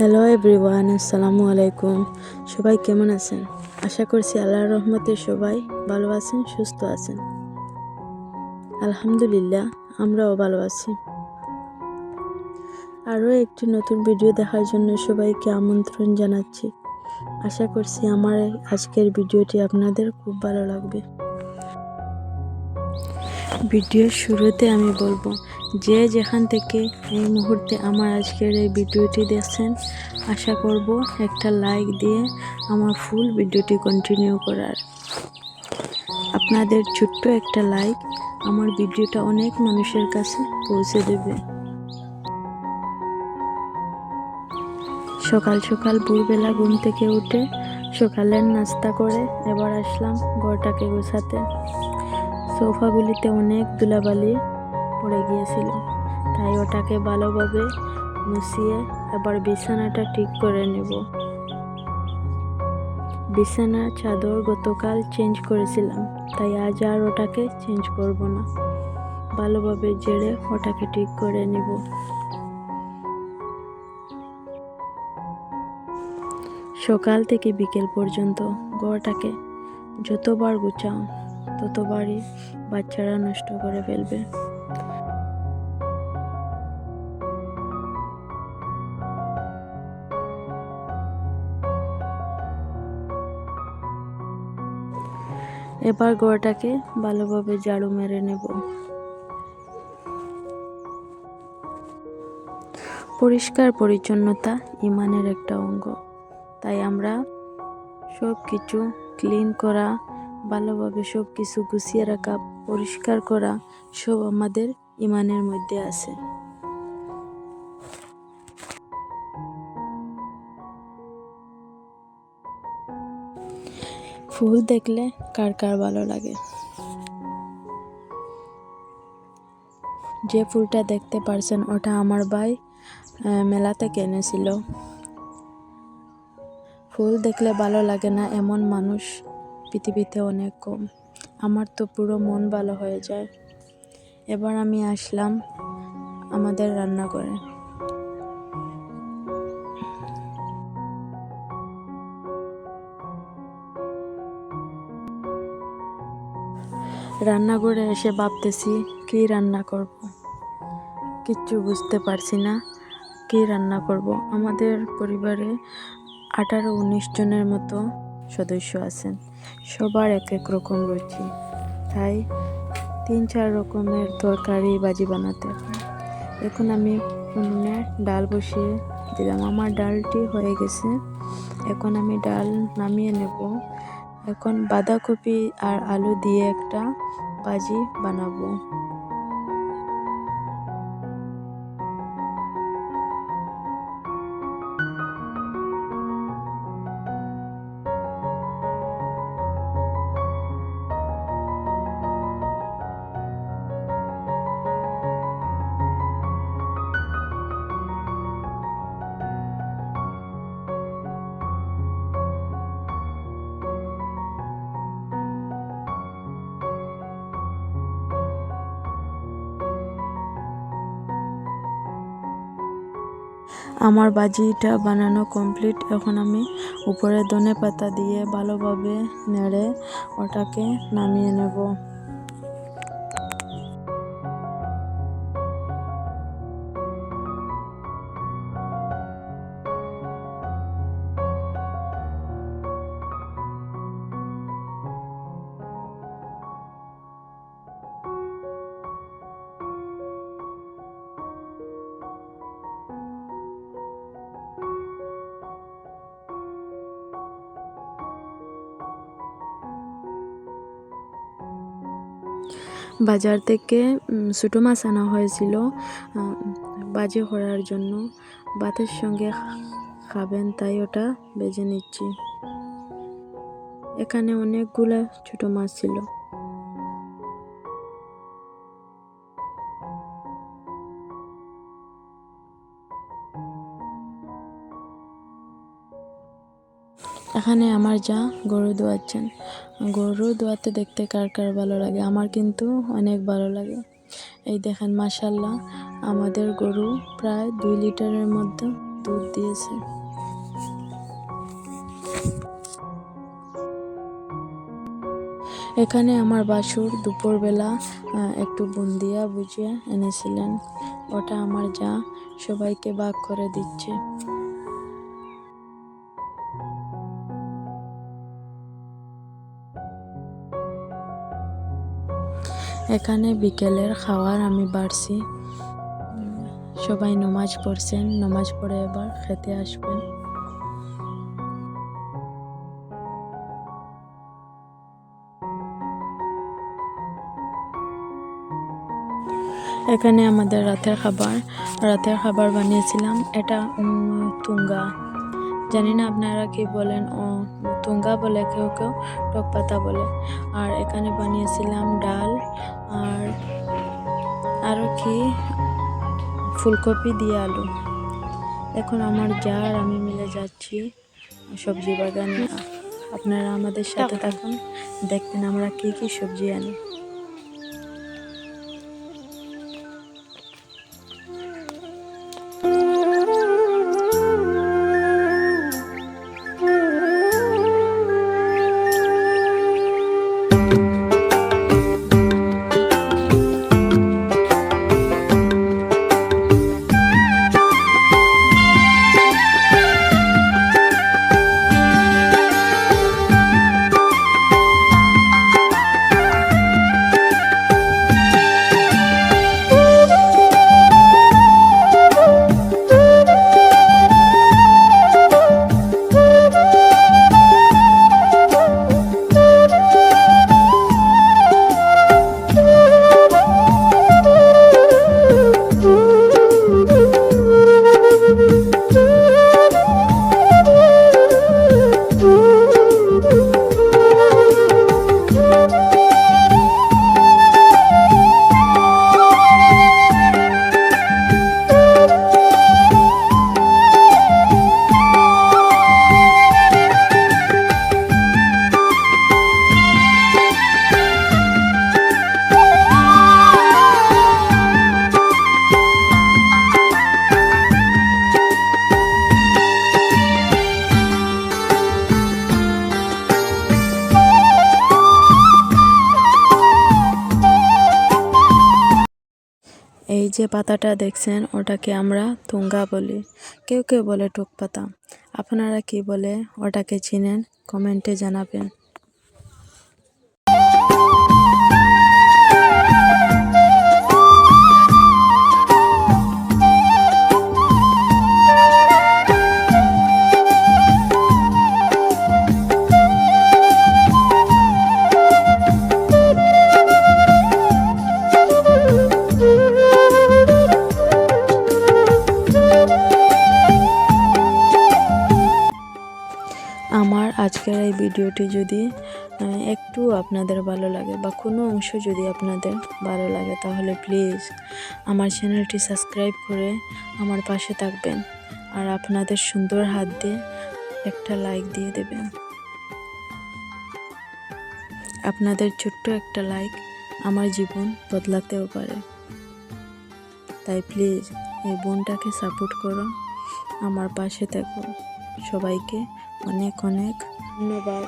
Hello everyone, আসসালামু আলাইকুম। সবাই কেমন আছেন? আশা করছি আল্লাহর রহমতে সবাই ভালো আছেন, সুস্থ আছেন। আলহামদুলিল্লাহ, আমরাও ভালো আছি। আরও একটি নতুন ভিডিও দেখার জন্য সবাইকে আমন্ত্রণ জানাচ্ছি। আশা করছি আমার আজকের ভিডিওটি আপনাদের খুব ভালো লাগবে। ভিডিওর শুরুতে আমি বলবো, যে যেখান থেকে এই মুহূর্তে আমার আজকের এই ভিডিওটি দেখছেন, আশা করব একটা লাইক দিয়ে আমার ফুল ভিডিওটি কন্টিনিউ করার। আপনাদের ছোট্ট একটা লাইক আমার ভিডিওটা অনেক মানুষের কাছে পৌঁছে দেবে। সকাল সকাল ভোরবেলা ঘুম থেকে উঠে সকালের নাস্তা করে এবার আসলাম ঘরটাকে গোছাতে। সোফাগুলিতে অনেক ধুলাবালি পড়ে গিয়েছিল, তাই ওটাকে ভালোভাবে মুছিয়ে এবার বিছানাটা ঠিক করে নেব। বিছানার চাদর গতকাল চেঞ্জ করেছিলাম, তাই আজ আর ওটাকে চেঞ্জ করব না। ভালোভাবে ঝেড়ে ওটাকে ঠিক করে নেব। সকাল থেকে বিকেল পর্যন্ত ঘরটাকে যতবার গুছাও ততবারই বাচ্চারা নষ্ট করে ফেলবে। এবার ঘরটাকে ভালোভাবে ঝাড়ু মেরে নেব। পরিষ্কার পরিচ্ছন্নতা ইমানের একটা অঙ্গ, তাই আমরা সব কিছু ক্লিন করা, ভালোভাবে সব কিছু গুছিয়ে রাখা, পরিষ্কার করা সব আমাদের ইমানের মধ্যে আছে। ফুল দেখলে কার কার ভালো লাগে? যে ফুলটা দেখতে পারছেন ওটা আমার ভাই মেলা থেকে এনেছিল। ফুল দেখলে ভালো লাগে না এমন মানুষ পৃথিবীতে অনেক কম। আমার তো পুরো মন ভালো হয়ে যায়। এবার আমি আসলাম আমাদের রান্নাঘরে। রান্নাঘরে এসে ভাবতেছি কি রান্না করব, কিচ্ছু বুঝতে পারছি না কি রান্না করব। আমাদের পরিবারে 18-19 জনের মতো সদস্য আছেন, সবার এক এক রকম রুচি, তাই 3-4 রকমের তরকারি ভাজি বানাতে হয়। এখন আমি উনুনে ডাল বসিয়ে দিলাম। আমার ডালটি হয়ে গেছে, এখন আমি ডাল নামিয়ে নেব। এখন বাঁধাকপি আর আলু দিয়ে একটা ভাজি বানাবো। আমার ভাজিটা বানানো কমপ্লিট। এখন আমি উপরে ধনেপাতা দিয়ে ভালোভাবে নেড়ে ওটাকে নামিয়ে নেব। বাজার থেকে ছোটো মাছ আনা হয়েছিল ভাজি করার জন্য। ভাতের সঙ্গে খাবেন তাই ওটা ভেজে নিচ্ছি। এখানে অনেকগুলো ছোটো মাছ ছিল। এখানে আমার যা গরু দোয়াচ্ছেন। গরু দোয়াতে দেখতে কার কার ভালো লাগে? আমার কিন্তু অনেক ভালো লাগে। এই দেখেন, মাশাআল্লাহ, আমাদের গরু প্রায় 2 লিটারের মধ্যে দুধ দিয়েছে। এখানে আমার বাসুর দুপুরবেলা একটু বুন্দিয়া ভুজিয়া এনেছিলেন, ওটা আমার যা সবাইকে ভাগ করে দিচ্ছে। এখানে বিকেলের খাওয়ার আমি বাড়ছি, সবাই নমাজ পড়ছেন, নমাজ পড়ে এবার খেতে আসবেন। এখানে আমাদের রাতের খাবার বানিয়েছিলাম, এটা তুঙ্গা, জানি না আপনারা কি বলেন, তুঙ্গা বলে কেউ কেউ, টক পাতা বলে। আর এখানে বানিয়েছিলাম ডাল আর আরও কি ফুলকপি দিয়ে আলু। এখন আমার যা আর আমি মিলে যাচ্ছি সবজি বাগানে, আপনারা আমাদের সাথে থাকুন, দেখবেন আমরা কি কি সবজি আনি। এই যে পাতাটা দেখছেন ওটাকে আমরা তুঙ্গা বলি, কেউ কেউ বলে টক পাতা। আপনারা কি বলে ওটাকে চিনেন কমেন্টে জানাবেন। আমার আজকের এই ভিডিওটি যদি একটু আপনাদের ভালো লাগে বা কোনো অংশ যদি আপনাদের ভালো লাগে, তাহলে প্লিজ আমার চ্যানেলটি সাবস্ক্রাইব করে আমার পাশে থাকবেন, আর আপনাদের সুন্দর হাত দিয়ে একটা লাইক দিয়ে দেবেন। আপনাদের ছোট্ট একটা লাইক আমার জীবন বদলাতেও পারে, তাই প্লিজ এই বোনটাকে সাপোর্ট করো, আমার পাশে থাকো। সবাইকে অনেক অনেক ধন্যবাদ।